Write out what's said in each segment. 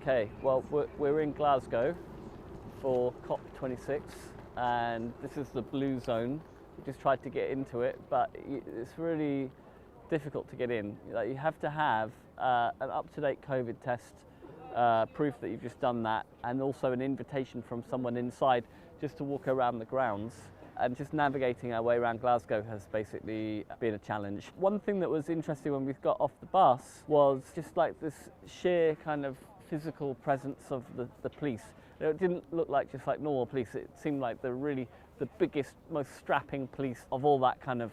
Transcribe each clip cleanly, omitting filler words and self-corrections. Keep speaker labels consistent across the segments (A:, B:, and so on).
A: Okay, well, we're in Glasgow for COP26, and this is the blue zone. We just tried to get into it, but it's really difficult to get in. Like, you have to have an up-to-date COVID test, proof that you've just done that, and also an invitation from someone inside just to walk around the grounds. And just navigating our way around Glasgow has basically been a challenge. One thing that was interesting when we got off the bus was just like this sheer kind of physical presence of the police. It didn't look like just like normal police. It seemed like the biggest, most strapping police of all that kind of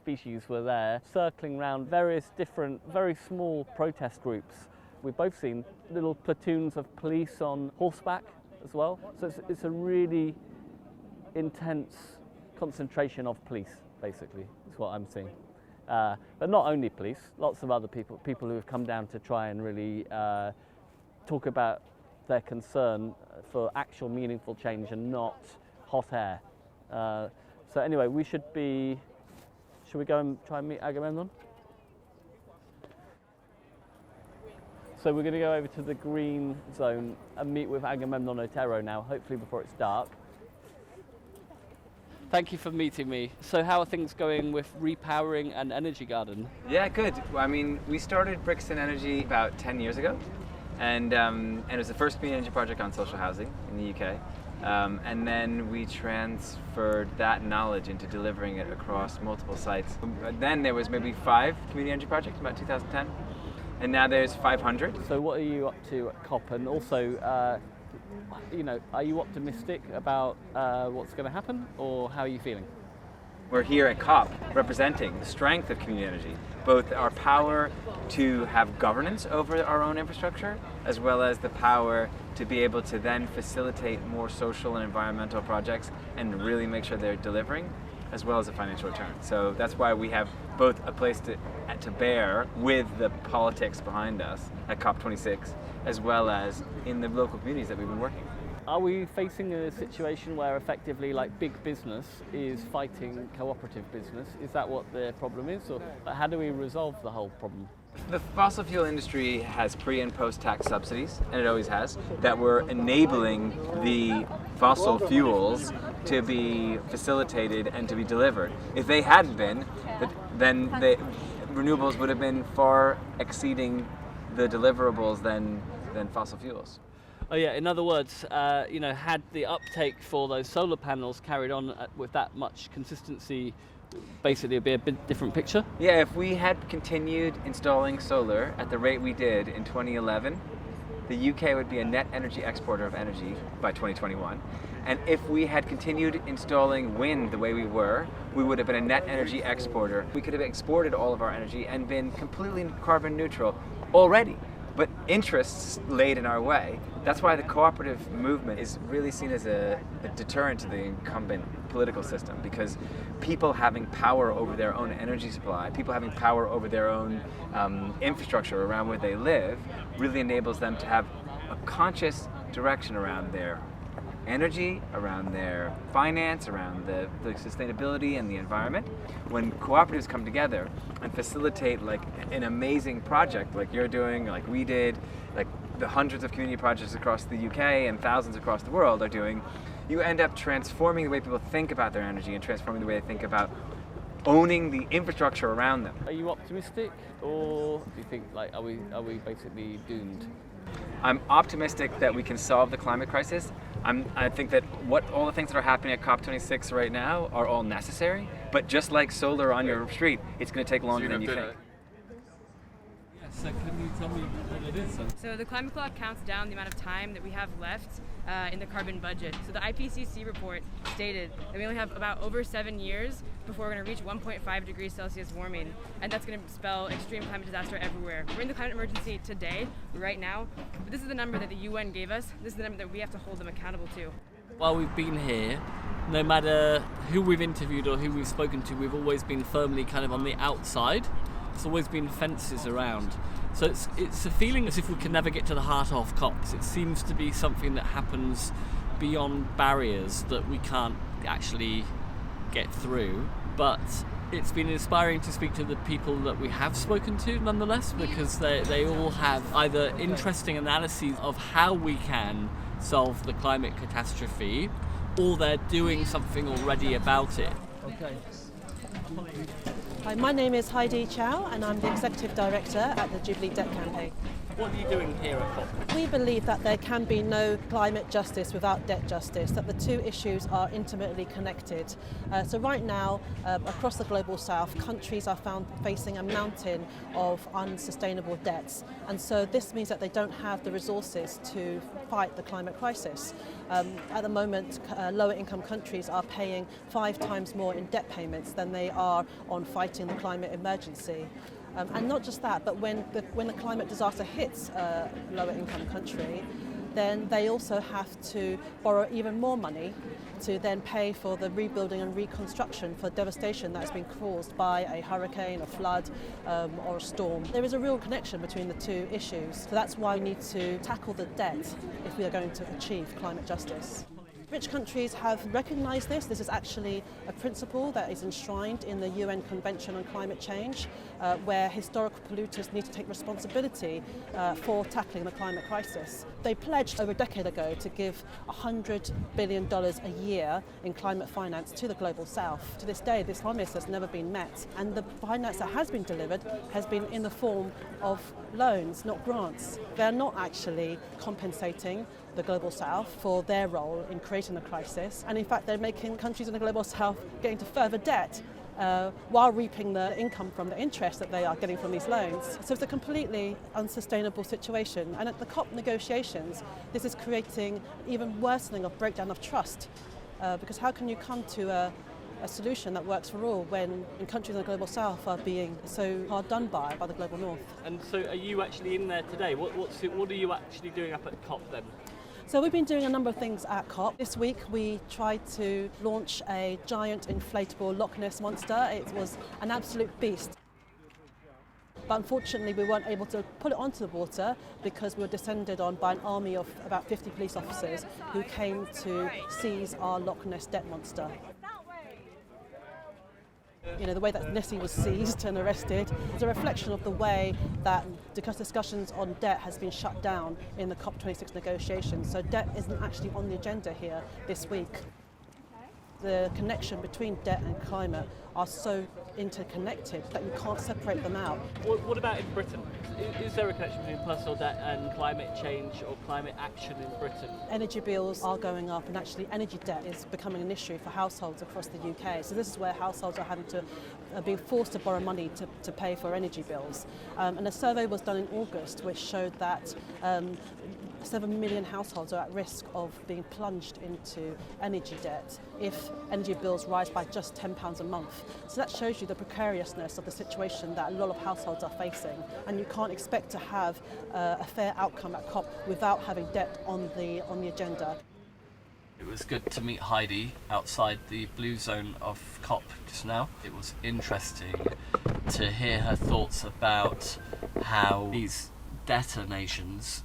A: species were there, circling around various different, very small protest groups. We've both seen little platoons of police on horseback as well. So it's a really intense concentration of police, basically, is what I'm seeing. But not only police, lots of other people who have come down to try and really talk about their concern for actual meaningful change and not hot air. So anyway, should we go and try and meet Agamemnon? So we're going to go over to the green zone and meet with Agamemnon Otero now, hopefully before it's dark. Thank you for meeting me. So how are things going with Repowering and Energy Garden?
B: Yeah, good. I mean, we started Brixton Energy about 10 years ago, and it was the first community energy project on social housing in the UK. And then we transferred that knowledge into delivering it across multiple sites. Then there was maybe 5 community energy projects, about 2010, and now there's 500.
A: So what are you up to at COP? And also, are you optimistic about what's going to happen, or how are you feeling?
B: We're here at COP representing the strength of community energy, both our power to have governance over our own infrastructure, as well as the power to be able to then facilitate more social and environmental projects and really make sure they're delivering, as well as a financial return. So that's why we have both a place to bear with the politics behind us at COP26, as well as in the local communities that we've been working.
A: Are we facing a situation where effectively like big business is fighting cooperative business? Is that what the problem is? Or how do we resolve the whole problem?
B: The fossil fuel industry has pre- and post-tax subsidies, and it always has, that were enabling the fossil fuels to be facilitated and to be delivered. If they hadn't been, then the renewables would have been far exceeding the deliverables than fossil fuels.
A: Oh yeah, in other words, had the uptake for those solar panels carried on with that much consistency, basically it'd be a bit different picture?
B: Yeah, if we had continued installing solar at the rate we did in 2011, the UK would be a net energy exporter of energy by 2021. And if we had continued installing wind the way we were, we would have been a net energy exporter. We could have exported all of our energy and been completely carbon neutral already. But interests laid in our way. That's why the cooperative movement is really seen as a deterrent to the incumbent political system, because people having power over their own energy supply, people having power over their own infrastructure around where they live, really enables them to have a conscious direction around their energy, around their finance, around the sustainability and the environment. When cooperatives come together and facilitate like an amazing project like you're doing, like we did, like the hundreds of community projects across the UK and thousands across the world are doing, you end up transforming the way people think about their energy and transforming the way they think about owning the infrastructure around them.
A: Are you optimistic, or do you think are we basically doomed?
B: I'm optimistic that we can solve the climate crisis. I think that all the things that are happening at COP26 right now are all necessary, but just like solar on your street, it's going to take longer than you think.
A: So can you tell me what it is?
C: So the climate clock counts down the amount of time that we have left in the carbon budget. So the IPCC report stated that we only have about over 7 years before we're going to reach 1.5 degrees Celsius warming, and that's going to spell extreme climate disaster everywhere. We're in the climate emergency today, right now, but this is the number that the UN gave us. This is the number that we have to hold them accountable to.
A: While we've been here, no matter who we've interviewed or who we've spoken to, we've always been firmly kind of on the outside. There's always been fences around. So it's a feeling as if we can never get to the heart of COPs. It seems to be something that happens beyond barriers that we can't actually get through. But It's been inspiring to speak to the people that we have spoken to, nonetheless, because they all have either interesting analyses of how we can solve the climate catastrophe, or they're doing something already about it. Okay.
D: Hi, my name is Heidi Chow and I'm the Executive Director at the Jubilee Debt Campaign.
A: What are you doing here at COP?
D: We believe that there can be no climate justice without debt justice, that the two issues are intimately connected. So right now, across the global south, countries are found facing a mountain of unsustainable debts. And so this means that they don't have the resources to fight the climate crisis. At the moment, lower income countries are paying 5 times more in debt payments than they are on fighting the climate emergency. And not just that, but when the climate disaster hits a lower income country, then they also have to borrow even more money to then pay for the rebuilding and reconstruction for devastation that has been caused by a hurricane, a flood, or a storm. There is a real connection between the two issues. So that's why we need to tackle the debt if we are going to achieve climate justice. Rich countries have recognised this. This is actually a principle that is enshrined in the UN Convention on Climate Change, where historical polluters need to take responsibility for tackling the climate crisis. They pledged over a decade ago to give $100 billion a year in climate finance to the global south. To this day, this promise has never been met, and the finance that has been delivered has been in the form of loans, not grants. They're not actually compensating the global south for their role in creating the crisis, and in fact they're making countries in the global south get into further debt while reaping the income from the interest that they are getting from these loans. So it's a completely unsustainable situation, and at the COP negotiations this is creating even worsening of breakdown of trust, because how can you come to a solution that works for all when in countries in the global south are being so hard done by the global north?
A: And so are you actually in there today? What are you actually doing up at COP then?
D: So we've been doing a number of things at COP. This week we tried to launch a giant inflatable Loch Ness monster. It was an absolute beast. But unfortunately we weren't able to put it onto the water because we were descended on by an army of about 50 police officers who came to seize our Loch Ness debt monster. You know, the way that Nessie was seized and arrested is a reflection of the way that discussions on debt has been shut down in the COP26 negotiations. So debt isn't actually on the agenda here this week. The connection between debt and climate are so interconnected that you can't separate them out.
A: What about in Britain? Is there a connection between personal debt and climate change or climate action in Britain?
D: Energy bills are going up, and actually energy debt is becoming an issue for households across the UK. So this is where households are having to being forced to borrow money to pay for energy bills. And a survey was done in August which showed that 7 million households are at risk of being plunged into energy debt if energy bills rise by just £10 a month. So that shows you the precariousness of the situation that a lot of households are facing, and you can't expect to have a fair outcome at COP without having debt on the agenda.
A: It was good to meet Heidi outside the blue zone of COP just now. It was interesting to hear her thoughts about how these debtor nations,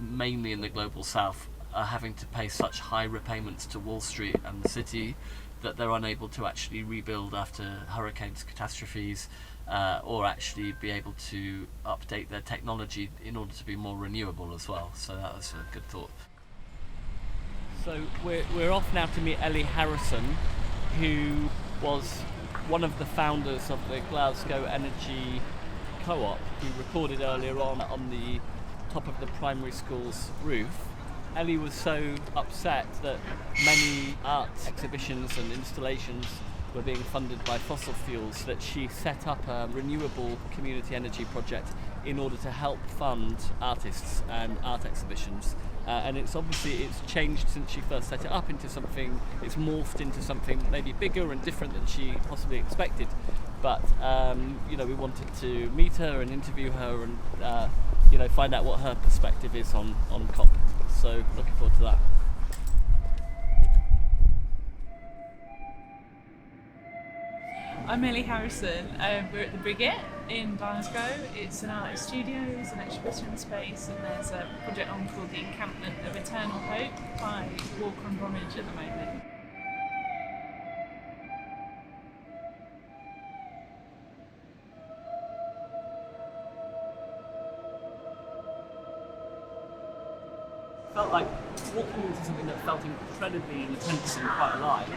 A: mainly in the global south, are having to pay such high repayments to Wall Street and the city that they're unable to actually rebuild after hurricanes, catastrophes, or actually be able to update their technology in order to be more renewable as well. So that was a good thought. So we're off now to meet Ellie Harrison, who was one of the founders of the Glasgow Energy Co-op, who recorded earlier on the top of the primary school's roof. Ellie was so upset that many art exhibitions and installations were being funded by fossil fuels that she set up a renewable community energy project in order to help fund artists and art exhibitions. And it's changed since she first set it up into something, it's morphed into something maybe bigger and different than she possibly expected. But, we wanted to meet her and interview her and, find out what her perspective is on COP. So looking forward to that.
E: I'm Ellie Harrison. We're at the Brigette in Glasgow. It's an art studio, it's an exhibition space, and there's a project on called The Encampment of Eternal Hope by Walk on Bromwich at the moment.
A: Felt like walking into something that felt incredibly intense and quite alive.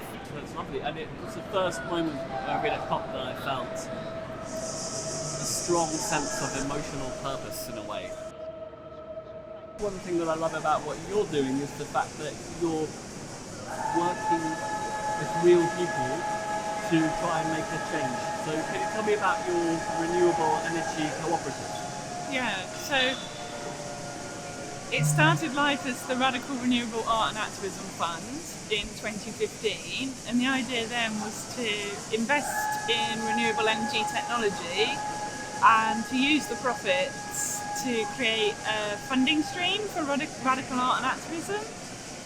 A: It's lovely, and it was the first moment I've been at COP that I felt a strong sense of emotional purpose in a way. One thing that I love about what you're doing is the fact that you're working with real people to try and make a change. So can you tell me about your renewable energy cooperative?
E: Yeah, so it started life as the Radical Renewable Art and Activism Fund in 2015, and the idea then was to invest in renewable energy technology and to use the profits to create a funding stream for radical art and activism.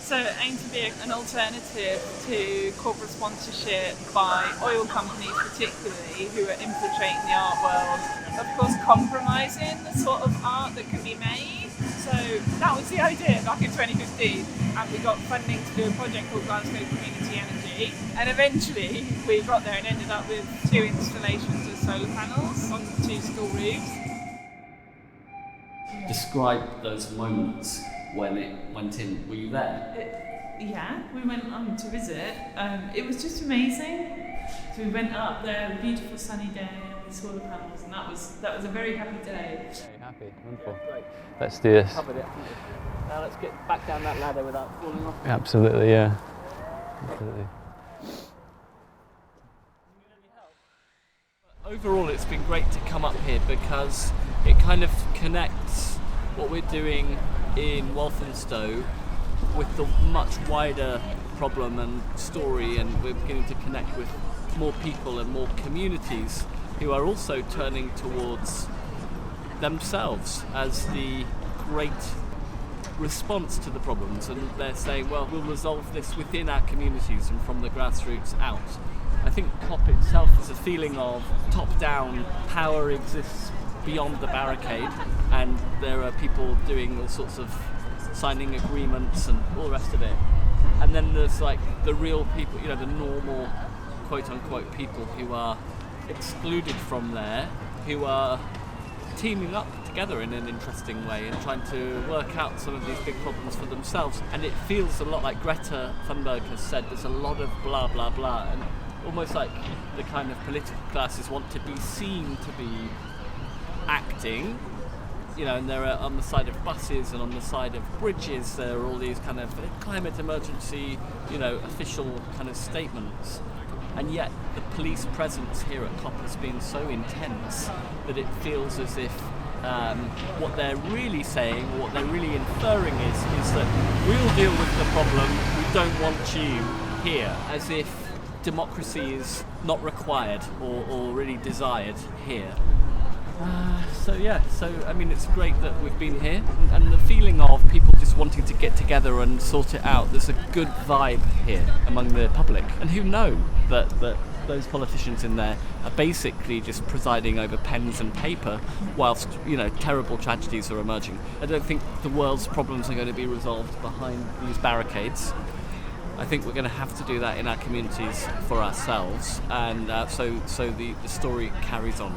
E: So it aimed to be an alternative to corporate sponsorship by oil companies particularly, who are infiltrating the art world, of course compromising the sort of art that can be made. So that was the idea back in 2015, and we got funding to do a project called Glasgow Community Energy, and eventually we got there and ended up with 2 installations of solar panels on 2 school roofs.
A: Describe those moments when it went in. Were you there?
E: Yeah, we went on to visit. It was just amazing. So we went up there, a beautiful sunny day, and we saw the panels, and that was a very happy day.
F: Very happy, wonderful. Let's do this.
A: Covered it. Now let's get back down that ladder without falling off.
F: Absolutely, yeah. Absolutely.
A: Overall, it's been great to come up here because it kind of connects what we're doing in Walthamstow with the much wider problem and story, and we're beginning to connect with more people and more communities who are also turning towards themselves as the great response to the problems, and they're saying, well, we'll resolve this within our communities and from the grassroots out. I think COP itself is a feeling of top-down power exists beyond the barricade, and there are people doing all sorts of signing agreements and all the rest of it. And then there's like the real people, you know, the normal quote-unquote people who are excluded from there, who are teaming up together in an interesting way and trying to work out some of these big problems for themselves. And it feels a lot like Greta Thunberg has said, there's a lot of blah blah blah, and almost like the kind of political classes want to be seen to be acting, you know, and they're on the side of buses and on the side of bridges, there are all these kind of climate emergency, you know, official kind of statements. And yet the police presence here at COP has been so intense that it feels as if what they're really saying, or what they're really inferring is that we'll deal with the problem, we don't want you here, as if democracy is not required or really desired here. So I mean, it's great that we've been here, and the feeling of people just wanting to get together and sort it out. There's a good vibe here among the public, and who know that those politicians in there are basically just presiding over pens and paper whilst, you know, terrible tragedies are emerging. I don't think the world's problems are going to be resolved behind these barricades. I think we're going to have to do that in our communities for ourselves, and so the story carries on.